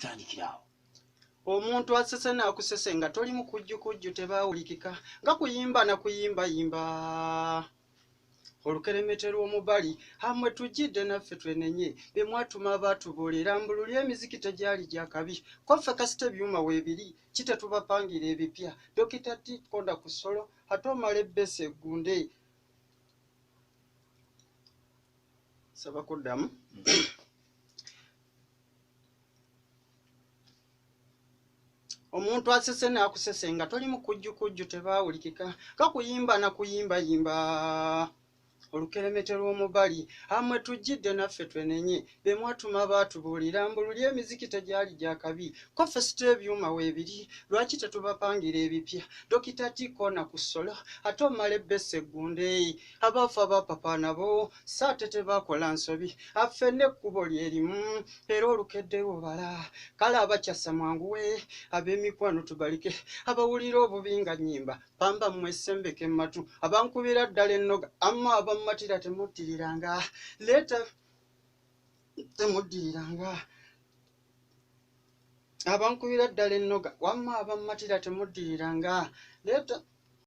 bitandikirawo. Omuntu asese n'akusese nga toli mu kujjukujju tebaawulikika nga kuyimba na kuyimbayimba. Olukeremete lw'omubali hamwe tujjidde naffe twenenye be mwatuma baatubuulira mbululi emiziki tegyali gya kabi kwaffe kasita ebyuma weebiri kitetubapangira ebipya Dokita Tikonda ku ssolo ate omala ebbesa eggunde. Saba kuddamu. Omuntu asese n'akusese nga toli mu kujjukujju tebaawulikika nga kuyimba na kuyimbayimba. Olukeremete lw'omubali hamwe tujjidde naffe twenenye be mwatuma baatubuulira mbululi emiziki tegyali gya kabi kwaffe sita ebyuma weebiri lwaki tetubapangira ebipya Dokita Tikonda ku ssolo ate omala ebbesa eggunde. Abaafu abapapa nabo saate tebaakola nsobi affe n'ekkubo lyerimu era olukedde lubala kale abakyassa mwanguwe ab'emikwano tubalike abawulira obubi nga nnyimba pamba mwesembeke matu abankubira ddala ennoga amma abammatira temuddiriranga leeta temuddiriranga abankubira ddala ennoga wamma abammatira temuddiriranga leeta